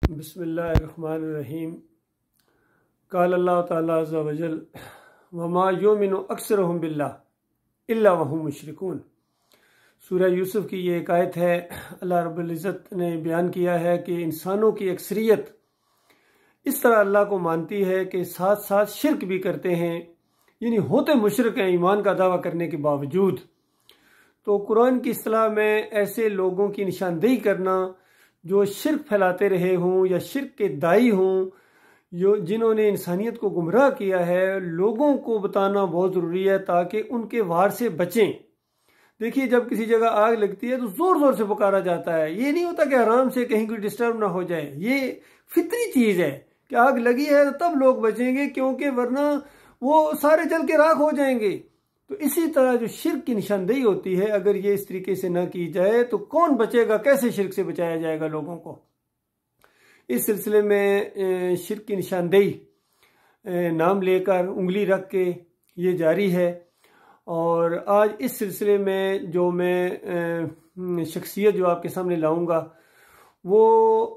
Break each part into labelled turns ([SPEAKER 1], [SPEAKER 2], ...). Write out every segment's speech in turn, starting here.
[SPEAKER 1] بسم اللہ الرحمن الرحیم۔ قال اللہ تعالیٰ عز و جل وما یؤمن اکثرهم باللہ الا وهم مشرکون۔ سورہ یوسف کی یہ ایک آیت ہے۔ اللہ رب العزت نے بیان کیا ہے کہ انسانوں کی اکثریت اس طرح اللہ کو مانتی ہے کہ ساتھ ساتھ شرک بھی کرتے ہیں، یعنی ہوتے مشرک ہیں ایمان کا دعویٰ کرنے کے باوجود۔ تو قرآن کی اصطلاح میں ایسے لوگوں کی نشاندہی کرنا جو شرک پھیلاتے رہے ہوں یا شرک کے دائی ہوں، جنہوں نے انسانیت کو گمراہ کیا ہے، لوگوں کو بتانا بہت ضروری ہے تاکہ ان کے وار سے بچیں۔ دیکھیے، جب کسی جگہ آگ لگتی ہے تو زور زور سے پکارا جاتا ہے، یہ نہیں ہوتا کہ آرام سے کہیں کوئی ڈسٹرب نہ ہو جائے۔ یہ فطری چیز ہے کہ آگ لگی ہے تو تب لوگ بچیں گے، کیونکہ ورنہ وہ سارے جل کے راکھ ہو جائیں گے۔ تو اسی طرح جو شرک کی نشاندہی ہوتی ہے، اگر یہ اس طریقے سے نہ کی جائے تو کون بچے گا؟ کیسے شرک سے بچایا جائے گا لوگوں کو؟ اس سلسلے میں شرک کی نشاندہی نام لے کر انگلی رکھ کے یہ جاری ہے، اور آج اس سلسلے میں جو میں شخصیت جو آپ کے سامنے لاؤں گا وہ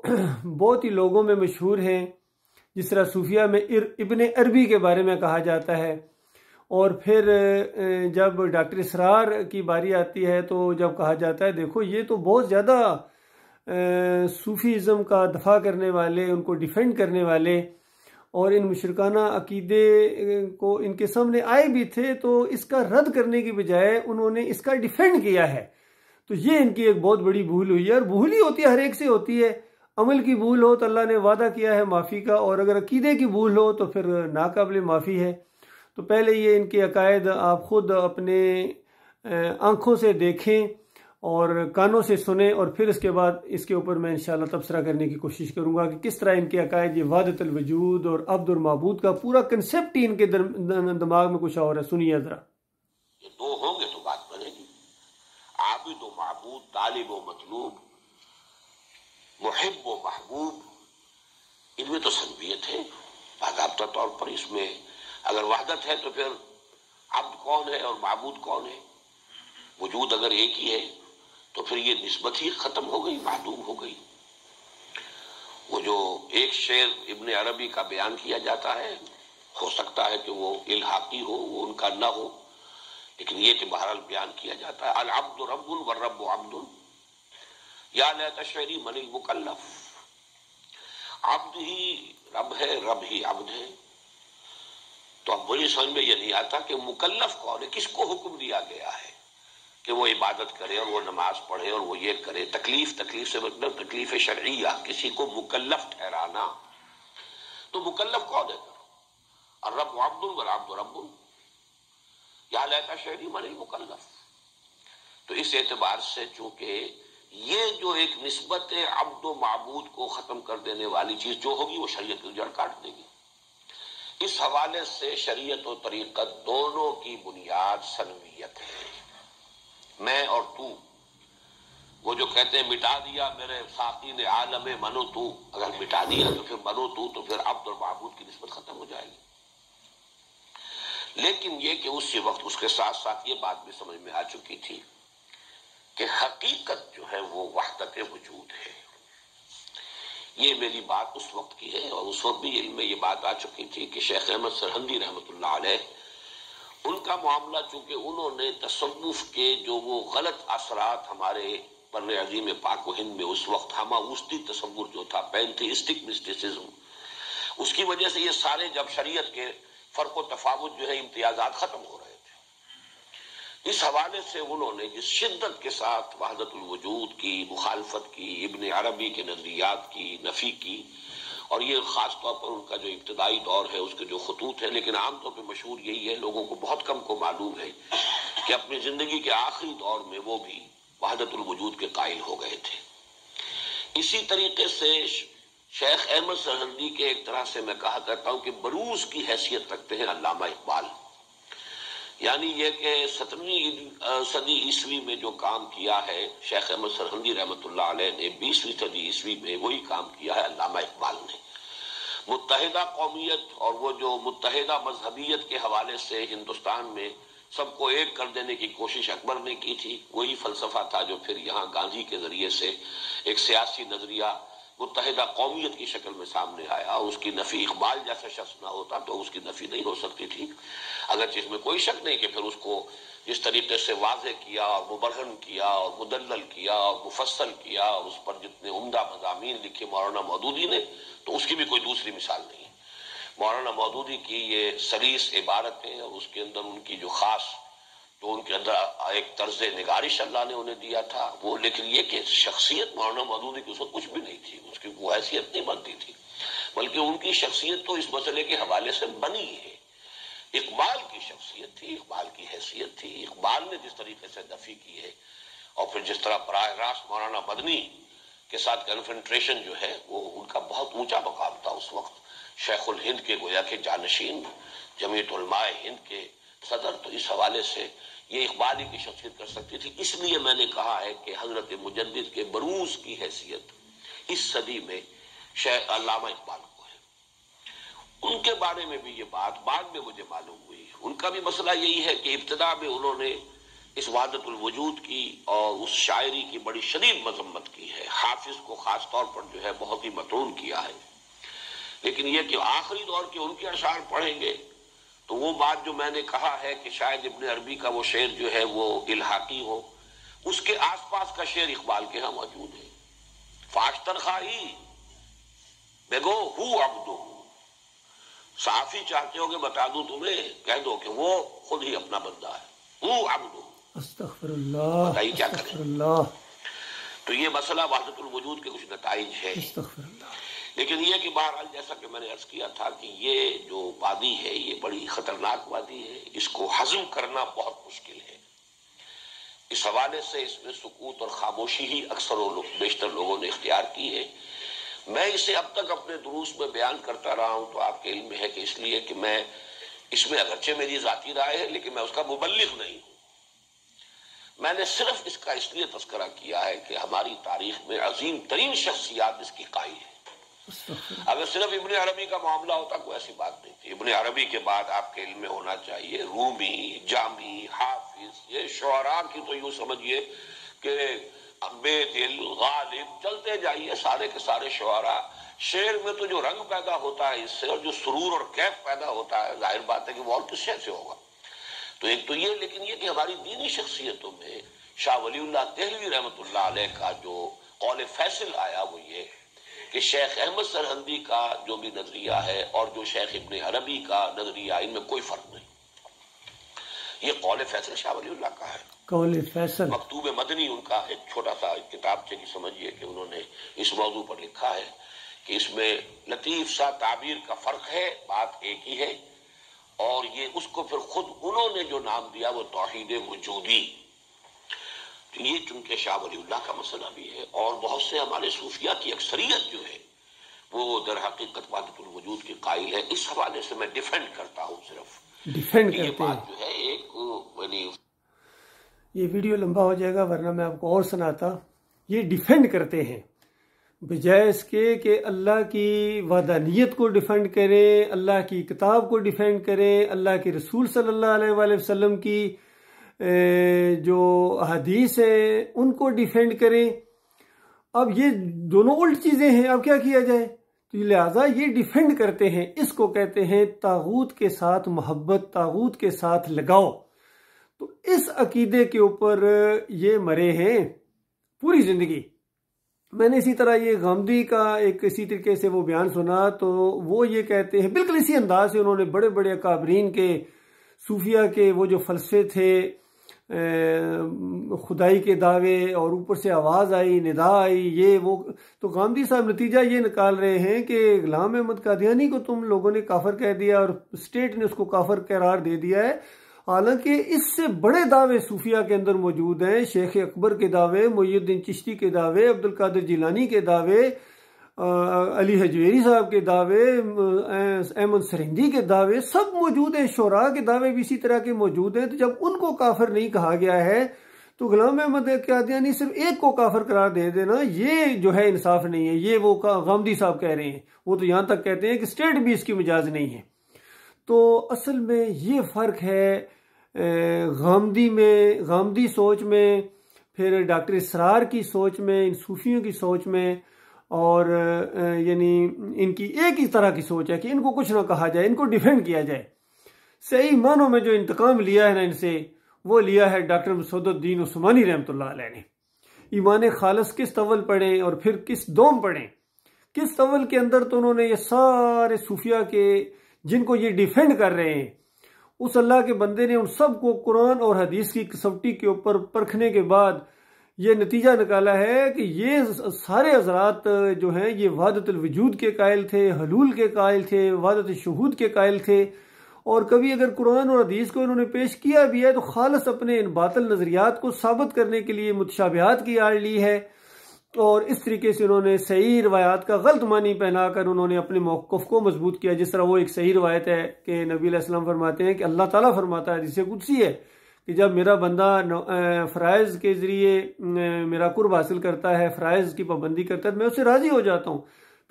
[SPEAKER 1] بہت ہی لوگوں میں مشہور ہیں۔ جس طرح صوفیہ میں ابن عربی کے بارے میں کہا جاتا ہے، اور پھر جب ڈاکٹر اسرار کی باری آتی ہے تو جب کہا جاتا ہے دیکھو یہ تو بہت زیادہ صوفیزم کا دفاع کرنے والے، ان کو ڈیفینڈ کرنے والے اور ان مشرکانہ عقیدے کو ان کے سامنے آئے بھی تھے، تو اس کا رد کرنے کی بجائے انہوں نے اس کا ڈیفینڈ کیا ہے۔ تو یہ ان کی ایک بہت بڑی بھول ہوئی ہے، اور بھول ہی ہوتی ہے، ہر ایک سے ہوتی ہے۔ عمل کی بھول ہو تو اللہ نے وعدہ کیا ہے معافی کا، اور اگر عقیدے کی بھول ہو تو پھر ناقابل معافی ہے۔ تو پہلے یہ ان کے عقائد آپ خود اپنے آنکھوں سے دیکھیں اور کانوں سے سنیں، اور پھر اس کے بعد اس کے اوپر میں انشاءاللہ تبصرہ کرنے کی کوشش کروں گا کہ کس طرح ان کے عقائد، یہ وحدت الوجود اور عبد المعبود کا پورا کنسیپٹ ہی ان کے دماغ میں کچھ اور ہے۔ سنیے ذرا۔
[SPEAKER 2] یہ دو ہوں گے تو بات بنے گی۔ عابد و معبود، طالب و مطلوب، محب و محبوب، ان میں تو سنویت ہے باضابطہ طور پر۔ اس میں اگر وحدت ہے تو پھر عبد کون ہے اور معبود کون ہے؟ وجود اگر ایک ہی ہے تو پھر یہ نسبت ہی ختم ہو گئی، معدوم ہو گئی۔ وہ جو ایک شعر ابن عربی کا بیان کیا جاتا ہے، ہو سکتا ہے کہ وہ الحاقی ہو، وہ ان کا نہ ہو، لیکن یہ کہ بہرحال بیان کیا جاتا ہے، العبد رب والرب عبد یا لیت شعری من المکلف۔ عبد ہی رب ہے، رب ہی عبد ہے۔ تو اب مجھے سمجھ میں یہ نہیں آتا کہ مکلف کون ہے، کس کو حکم دیا گیا ہے کہ وہ عبادت کرے اور وہ نماز پڑھے اور وہ یہ کرے۔ تکلیف سے مطلب تکلیف شرعیہ، کسی کو مکلف ٹھہرانا۔ تو مکلف کون ہے؟ الرب عبد والعبد رب یا لیت شعری من المکلف۔ تو اس اعتبار سے چونکہ یہ جو ایک نسبت عبد و معبود کو ختم کر دینے والی چیز جو ہوگی وہ شریعت کی جڑ کاٹ دے گی۔ اس حوالے سے شریعت و طریقت دونوں کی بنیاد سنویت ہے، میں اور تو۔ وہ جو کہتے ہیں مٹا دیا میرے ساقی نے عالم منو تو، اگر مٹا دیا تو پھر منو تو پھر عبد اور معبود کی نسبت ختم ہو جائے گی۔ لیکن یہ کہ اسی وقت اس کے ساتھ ساتھ یہ بات بھی سمجھ میں آ چکی تھی کہ حقیقت جو ہے وہ وحدت وجود ہے۔ یہ میری بات اس وقت کی ہے، اور اس وقت بھی علم میں یہ بات آ چکی تھی کہ شیخ احمد سرہندی رحمۃ اللہ علیہ، ان کا معاملہ چونکہ انہوں نے تصوف کے جو وہ غلط اثرات ہمارے بر عظیم پاک و ہند میں اس وقت ہماوسطی تصور جو تھا، پینتھیسٹک مسٹیسزم، اس کی وجہ سے یہ سارے جب شریعت کے فرق و تفاوت جو ہے امتیازات ختم ہو رہے تھے، اس حوالے سے انہوں نے جس شدت کے ساتھ وحدت الوجود کی مخالفت کی، ابن عربی کے نظریات کی نفی کی، اور یہ خاص طور پر ان کا جو ابتدائی دور ہے اس کے جو خطوط ہیں، لیکن عام طور پہ مشہور یہی ہے، لوگوں کو بہت کم کو معلوم ہے کہ اپنی زندگی کے آخری دور میں وہ بھی وحدت الوجود کے قائل ہو گئے تھے۔ اسی طریقے سے شیخ احمد سرہندی کے ایک طرح سے میں کہا کرتا ہوں کہ بروز کی حیثیت رکھتے ہیں علامہ اقبال، یعنی یہ کہ 17ویں صدی عیسوی میں جو کام کیا ہے شیخ احمد سرہندی رحمۃ اللہ علیہ نے، 20ویں صدی عیسوی میں وہی کام کیا ہے علامہ اقبال نے۔ متحدہ قومیت اور وہ جو متحدہ مذہبیت کے حوالے سے ہندوستان میں سب کو ایک کر دینے کی کوشش اکبر نے کی تھی، وہی فلسفہ تھا جو پھر یہاں گاندھی کے ذریعے سے ایک سیاسی نظریہ متحدہ قومیت کی شکل میں سامنے آیا، اس کی نفی اقبال جیسا شخص نہ ہوتا تو اس کی نفی نہیں ہو سکتی تھی، اگرچہ اس میں کوئی شک نہیں کہ پھر اس کو جس طریقے سے واضح کیا اور مبرہن کیا اور مدلل کیا اور مفصل کیا، اور اس پر جتنے عمدہ مضامین لکھے مولانا مودودی نے، تو اس کی بھی کوئی دوسری مثال نہیں ہے۔ مولانا مودودی کی یہ سلیس عبارتیں اور اس کے اندر ان کی جو خاص، جو ان کے اندر ایک طرز نگارش اللہ نے انہیں دیا تھا وہ، لیکن یہ کہ شخصیت مولانا مودودی کی اس وقت کچھ بھی نہیں تھی، اس کی کوئی حیثیت نہیں بنتی تھی، بلکہ ان کی شخصیت تو اس مسئلے کے حوالے سے بنی ہے۔ اقبال کی شخصیت تھی، اقبال کی حیثیت تھی، اقبال نے جس طریقے سے نفی کی ہے، اور پھر جس طرح براہ راست مولانا مدنی کے ساتھ کنفنٹریشن جو ہے وہ ان کا بہت اونچا مقام تھا اس وقت، شیخ الہند کے گویا کے جانشین، جمعیت علماء ہند کے صدر، تو اس حوالے سے یہ اقبال ہی کی شخصیت کر سکتی تھی۔ اس لیے میں نے کہا ہے کہ حضرت مجدد کے بروز کی حیثیت اس صدی میں شیخ علامہ اقبال کو ہے۔ ان کے بارے میں بھی یہ بات بعد میں مجھے معلوم ہوئی، ان کا بھی مسئلہ یہی ہے کہ ابتدا میں انہوں نے اس وحدت الوجود کی اور اس شاعری کی بڑی شدید مذمت کی ہے، حافظ کو خاص طور پر جو ہے بہت ہی مطعون کیا ہے، لیکن یہ کہ آخری دور کے ان کے اشعار پڑھیں گے تو وہ بات جو میں نے کہا ہے کہ شاید ابن عربی کا وہ شعر جو ہے وہ الحاقی ہو، اس کے آس پاس کا شعر اقبال کے ہاں موجود ہے۔ فاشتر خواہی بگو ہو عبدو، صحافی چاہتے ہو کہ بتا دوں تمہیں، کہہ دو کہ وہ خود ہی اپنا بندہ ہے، ہو عبدو۔
[SPEAKER 1] استغفر اللہ،
[SPEAKER 2] بتائیے کیا کریں۔
[SPEAKER 1] استغفر اللہ۔
[SPEAKER 2] تو یہ مسئلہ وحدت الوجود کے کچھ نتائج ہے،
[SPEAKER 1] استغفر اللہ۔
[SPEAKER 2] لیکن یہ کہ بہرحال جیسا کہ میں نے عرض کیا تھا کہ یہ جو وادی ہے یہ بڑی خطرناک وادی ہے، اس کو ہضم کرنا بہت مشکل ہے۔ اس حوالے سے اس میں سکوت اور خاموشی ہی اکثر و بیشتر لوگوں نے اختیار کی ہے۔ میں اسے اب تک اپنے دروس میں بیان کرتا رہا ہوں تو آپ کے علم میں ہے کہ اس لیے کہ میں اس میں اگرچہ میری ذاتی رائے ہے لیکن میں اس کا مبلغ نہیں ہوں، میں نے صرف اس کا اس لیے تذکرہ کیا ہے کہ ہماری تاریخ میں عظیم ترین شخصیات اس کی قائل ہیں۔ اگر صرف ابن عربی کا معاملہ ہوتا کوئی ایسی بات نہیں تھی، ابن عربی کے بعد آپ کے علم میں ہونا چاہیے رومی، جامی، حافظ، یہ شعراء کی تو یوں سمجھیے کہ بے دل، غالب، چلتے جائیے سارے کے سارے شعراء۔ شعر میں تو جو رنگ پیدا ہوتا ہے اس سے، اور جو سرور اور کیف پیدا ہوتا ہے، ظاہر بات ہے کہ وہ اور کس شے سے ہوگا۔ تو ایک تو یہ، لیکن یہ کہ ہماری دینی شخصیتوں میں شاہ ولی اللہ دہلوی رحمۃ اللہ علیہ کا جو قول فیصل آیا وہ یہ کہ شیخ احمد سرہندی کا جو بھی نظریہ ہے اور جو شیخ ابن عربی کا نظریہ، ان میں کوئی فرق نہیں۔ یہ قول فیصل شاہ ولی اللہ کا ہے،
[SPEAKER 1] قول فیصل
[SPEAKER 2] مکتوب مدنی ان کا ایک چھوٹا سا کتاب سے سمجھیے کہ انہوں نے اس موضوع پر لکھا ہے کہ اس میں لطیف سا تعبیر کا فرق ہے، بات ایک ہی ہے، اور یہ اس کو پھر خود انہوں نے جو نام دیا وہ توحید وجودی۔ یہ چونکہ شاہ ولی اللہ کا مسئلہ بھی ہے، اور بہت سے ہمارے صوفیہ کی اکثریت جو ہے وہ در حقیقت وحدت الوجود کی قائل ہے۔ اس حوالے سے میں ڈیفینڈ کرتا ہوں، صرف
[SPEAKER 1] ڈیفینڈ
[SPEAKER 2] یہ
[SPEAKER 1] کرتے
[SPEAKER 2] بات
[SPEAKER 1] ہیں۔
[SPEAKER 2] جو ہے ایک یعنی
[SPEAKER 1] یہ ویڈیو لمبا ہو جائے گا ورنہ میں آپ کو اور سناتا۔ یہ ڈیفینڈ کرتے ہیں بجائے اس کے کہ اللہ کی وحدانیت کو ڈیفینڈ کریں، اللہ کی کتاب کو ڈیفینڈ کریں، اللہ کے رسول صلی اللہ علیہ وآلہ وسلم کی جو احادیث ہیں ان کو ڈیفینڈ کریں۔ اب یہ دونوں الٹ چیزیں ہیں، اب کیا کیا جائے؟ تو لہٰذا یہ ڈیفینڈ کرتے ہیں، اس کو کہتے ہیں طاغوت کے ساتھ محبت، طاغوت کے ساتھ لگاؤ۔ تو اس عقیدے کے اوپر یہ مرے ہیں پوری زندگی۔ میں نے اسی طرح یہ غامدی کا ایک اسی طریقے سے وہ بیان سنا، تو وہ یہ کہتے ہیں بالکل اسی انداز سے، انہوں نے بڑے بڑے اکابرین کے صوفیہ کے وہ جو فلسفے تھے، خدائی کے دعوے، اور اوپر سے آواز آئی، ندا آئی، یہ وہ، تو غامدی صاحب نتیجہ یہ نکال رہے ہیں کہ غلام احمد قادیانی کو تم لوگوں نے کافر کہہ دیا اور اسٹیٹ نے اس کو کافر قرار دے دیا ہے، حالانکہ اس سے بڑے دعوے صوفیہ کے اندر موجود ہیں، شیخ اکبر کے دعوے، محی الدین چشتی کے دعوے، عبد القادر جیلانی کے دعوے، علی حجویری صاحب کے دعوے، احمد سرہندی کے دعوے، سب موجود ہیں، شعراء کے دعوے بھی اسی طرح کے موجود ہیں۔ تو جب ان کو کافر نہیں کہا گیا ہے تو غلام احمد قادیانی صرف ایک کو کافر قرار دے دینا، یہ جو ہے انصاف نہیں ہے۔ یہ وہ غامدی صاحب کہہ رہے ہیں، وہ تو یہاں تک کہتے ہیں کہ اسٹیٹ بھی اس کی مجاز نہیں ہے۔ تو اصل میں یہ فرق ہے غامدی سوچ میں، پھر ڈاکٹر اسرار کی سوچ میں، ان صوفیوں کی سوچ میں، اور یعنی ان کی ایک ہی طرح کی سوچ ہے کہ ان کو کچھ نہ کہا جائے، ان کو ڈیفینڈ کیا جائے۔ صحیح معنوں میں جو انتقام لیا ہے نا ان سے، وہ لیا ہے ڈاکٹر مسعود الدین عثمانی رحمۃ اللہ علیہ نے۔ ایمان خالص کس طول پڑھیں اور پھر کس دوم پڑھیں، کس طول کے اندر تو انہوں نے یہ سارے صوفیہ کے جن کو یہ ڈیفینڈ کر رہے ہیں، اس اللہ کے بندے نے ان سب کو قرآن اور حدیث کی کسوٹی کے اوپر پرکھنے کے بعد یہ نتیجہ نکالا ہے کہ یہ سارے حضرات جو ہیں یہ وحدت الوجود کے قائل تھے، حلول کے قائل تھے، وحدت شہود کے قائل تھے، اور کبھی اگر قرآن اور حدیث کو انہوں نے پیش کیا بھی ہے تو خالص اپنے ان باطل نظریات کو ثابت کرنے کے لیے متشابہات کی آڑ لی ہے، اور اس طریقے سے انہوں نے صحیح روایات کا غلط معنی پہنا کر انہوں نے اپنے موقف کو مضبوط کیا۔ جس طرح وہ ایک صحیح روایت ہے کہ نبی علیہ السلام فرماتے ہیں کہ اللہ تعالیٰ فرماتا ہے، حدیث قدسی ہے، کہ جب میرا بندہ فرائض کے ذریعے میرا قرب حاصل کرتا ہے، فرائض کی پابندی کرتا ہے، میں اس سے راضی ہو جاتا ہوں،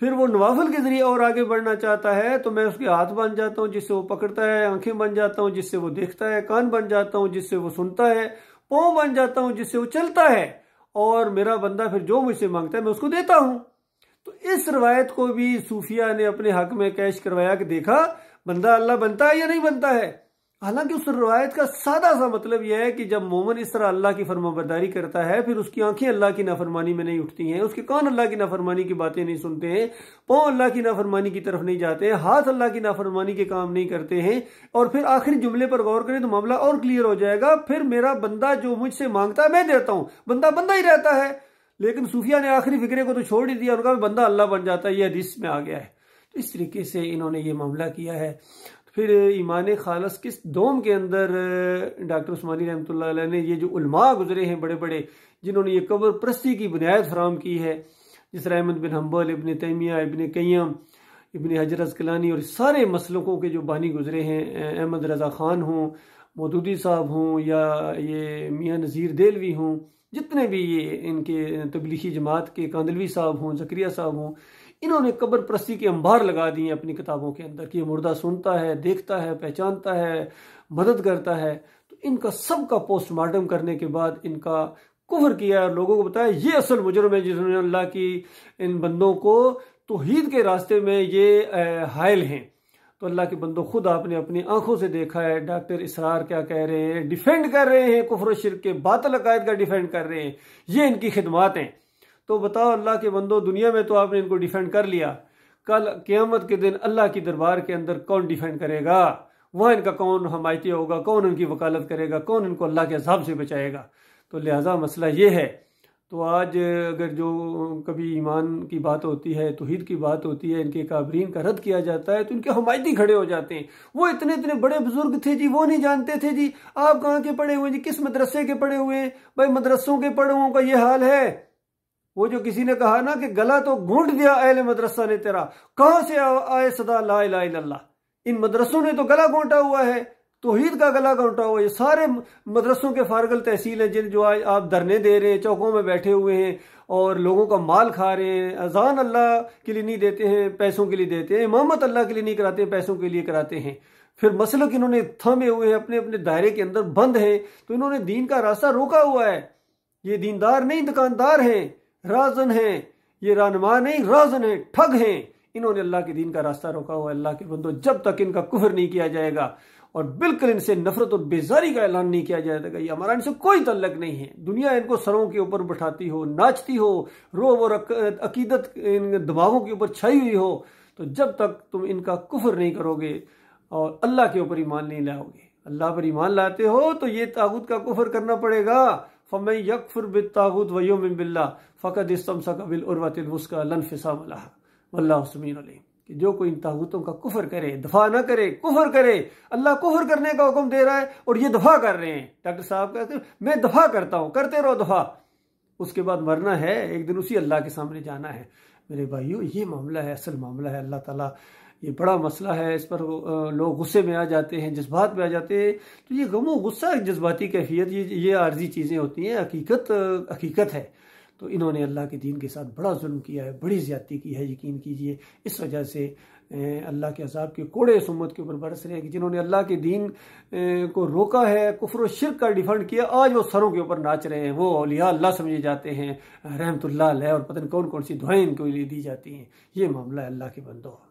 [SPEAKER 1] پھر وہ نوافل کے ذریعے اور آگے بڑھنا چاہتا ہے تو میں اس کے ہاتھ بن جاتا ہوں جس سے وہ پکڑتا ہے، آنکھیں بن جاتا ہوں جس سے وہ دیکھتا ہے، کان بن جاتا ہوں جس سے وہ سنتا ہے، پاؤں بن جاتا ہوں جس سے وہ چلتا ہے، اور میرا بندہ پھر جو مجھ سے مانگتا ہے میں اس کو دیتا ہوں۔ تو اس روایت کو بھی صوفیہ نے اپنے حق میں پیش کروایا کہ دیکھا بندہ اللہ بنتا ہے یا نہیں بنتا ہے۔ حالانکہ اس روایت کا سادہ سا مطلب یہ ہے کہ جب مومن اس طرح اللہ کی فرمانبرداری کرتا ہے، پھر اس کی آنکھیں اللہ کی نافرمانی میں نہیں اٹھتی ہیں، اس کے کان اللہ کی نافرمانی کی باتیں نہیں سنتے ہیں، پاؤں اللہ کی نافرمانی کی طرف نہیں جاتے ہیں، ہاتھ اللہ کی نافرمانی کے کام نہیں کرتے ہیں، اور پھر آخری جملے پر غور کریں تو معاملہ اور کلیئر ہو جائے گا۔ پھر میرا بندہ جو مجھ سے مانگتا ہے میں دیتا ہوں، بندہ بندہ ہی رہتا ہے۔ لیکن صوفیہ نے آخری فکرے کو تو چھوڑ ہی دیا، ان کا بندہ اللہ بن جاتا ہے، یہ حدیث میں آ گیا ہے۔ تو اس طریقے سے انہوں نے یہ معاملہ کیا ہے۔ پھر ایمان خالص کس دوم کے اندر ڈاکٹر عثمانی رحمۃ اللہ علیہ نے یہ جو علماء گزرے ہیں بڑے بڑے جنہوں نے یہ قبر پرستی کی بنیاد فراہم کی ہے، جس طرح احمد بن حنبل، ابن تیمیہ، ابن قیم، ابن حجر عسقلانی، اور سارے مسلکوں کے جو بانی گزرے ہیں، احمد رضا خان ہوں، مودودی صاحب ہوں، یا یہ میاں نذیر دہلوی ہوں، جتنے بھی یہ ان کے تبلیغی جماعت کے کاندلوی صاحب ہوں، زکریا صاحب ہوں، انہوں نے قبر پرستی کے انبار لگا دیے اپنی کتابوں کے اندر کہ یہ مردہ سنتا ہے، دیکھتا ہے، پہچانتا ہے، مدد کرتا ہے۔ تو ان کا سب کا پوسٹ مارٹم کرنے کے بعد ان کا کفر کیا اور لوگوں کو بتایا یہ اصل مجرم ہے جنہوں نے اللہ کی ان بندوں کو توحید کے راستے میں یہ حائل ہیں۔ تو اللہ کے بندوں خود آپ نے اپنی آنکھوں سے دیکھا ہے ڈاکٹر اسرار کیا کہہ رہے ہیں، ڈیفینڈ کر رہے ہیں، کفر و شرک کے باطل عقائد کا ڈیفینڈ کر رہے ہیں، یہ ان کی خدمات ہیں۔ تو بتاؤ اللہ کے بندوں، دنیا میں تو آپ نے ان کو ڈیفینڈ کر لیا، کل قیامت کے دن اللہ کی دربار کے اندر کون ڈیفینڈ کرے گا؟ وہاں ان کا کون حمایتی ہوگا؟ کون ان کی وکالت کرے گا؟ کون ان کو اللہ کے عذاب سے بچائے گا؟ تو لہٰذا مسئلہ یہ ہے۔ تو آج اگر جو کبھی ایمان کی بات ہوتی ہے، توحید کی بات ہوتی ہے، ان کے کابرین کا رد کیا جاتا ہے تو ان کے حمایتی کھڑے ہو جاتے ہیں، وہ اتنے اتنے بڑے بزرگ تھے جی، وہ نہیں جانتے تھے جی، آپ کہاں کے پڑھے ہوئے جی، کس مدرسے کے پڑھے ہوئے ہیں؟ بھائی مدرسوں کے پڑھے ہوں کا یہ حال ہے۔ وہ جو کسی نے کہا نا کہ گلا تو گھونٹ دیا اہل مدرسہ نے تیرا، کہاں سے آئے صدا لا الہ الا اللہ؟ ان مدرسوں نے تو گلا گھونٹا ہوا ہے، توحید کا گلا گھونٹا ہوا ہے۔ یہ سارے مدرسوں کے فارغ التحصیل ہیں جن جو آپ دھرنے دے رہے ہیں، چوکوں میں بیٹھے ہوئے ہیں اور لوگوں کا مال کھا رہے ہیں، اذان اللہ کے لیے نہیں دیتے ہیں، پیسوں کے لیے دیتے ہیں، امامت اللہ کے لیے نہیں کراتے ہیں، پیسوں کے لیے کراتے ہیں۔ پھر مسلک انہوں نے تھامے ہوئے ہیں، اپنے اپنے دائرے کے اندر بند ہیں، تو انہوں نے دین کا راستہ روکا ہوا ہے۔ یہ دیندار نہیں، دکاندار ہیں، رازن ہیں، یہ رہنما نہیں، رازن ہیں، ٹھگ ہیں۔ انہوں نے اللہ کے دین کا راستہ روکا ہوا ہے۔ اللہ کے بندوں، جب تک ان کا کفر نہیں کیا جائے گا اور بالکل ان سے نفرت اور بیزاری کا اعلان نہیں کیا جائے گا، یہ ہمارا ان سے کوئی تعلق نہیں ہے۔ دنیا ان کو سروں کے اوپر بٹھاتی ہو، ناچتی ہو، روب اور عقیدت ان دماغوں کے اوپر چھائی ہوئی ہو، تو جب تک تم ان کا کفر نہیں کرو گے اور اللہ کے اوپر ایمان نہیں لاؤ گے، اللہ پر ایمان لاتے ہو تو یہ طاغوت کا کفر کرنا پڑے گا۔ فَمَن يَكْفُرْ بِالطَّاغُوتِ وَيُؤْمِن بِاللَّهِ فَقَدِ اسْتَمْسَكَ بِالْعُرْوَةِ الْوُثْقَىٰ لَا انفصام لَهَا وَاللَّهُ سَمِيعٌ عَلِيمٌ۔ کہ جو کوئی ان طاغوتوں کا کفر کرے، دفاع نہ کرے، کفر کرے، اللہ کفر کرنے کا حکم دے رہا ہے اور یہ دفاع کر رہے ہیں۔ ڈاکٹر صاحب کہتے ہیں میں دفاع کرتا ہوں، کرتے رہو دفاع، اس کے بعد مرنا ہے، ایک دن اسی اللہ کے سامنے جانا ہے۔ میرے بھائیو، یہ معاملہ ہے، اصل معاملہ ہے۔ اللہ تعالیٰ، یہ بڑا مسئلہ ہے، اس پر لوگ غصے میں آ جاتے ہیں، جذبات میں آ جاتے ہیں۔ تو یہ غم و غصہ، جذباتی کیفیت، یہ عارضی چیزیں ہوتی ہیں، حقیقت ہے۔ تو انہوں نے اللہ کے دین کے ساتھ بڑا ظلم کیا ہے، بڑی زیادتی کی ہے، یقین کیجئے۔ اس وجہ سے اللہ کے عذاب کے کوڑے اس امت کے اوپر برس رہے ہیں کہ جنہوں نے اللہ کے دین کو روکا ہے، کفر و شرک کا ڈیفنڈ کیا، آج وہ سروں کے اوپر ناچ رہے ہیں، وہ اولیاء اللہ سمجھے جاتے ہیں، رحمت اللہ علیہ، اور پتہ نہیں کون کون سی دعائیں ان کے لیے دی جاتی ہیں۔ یہ معاملہ ہے اللہ کے بندوں۔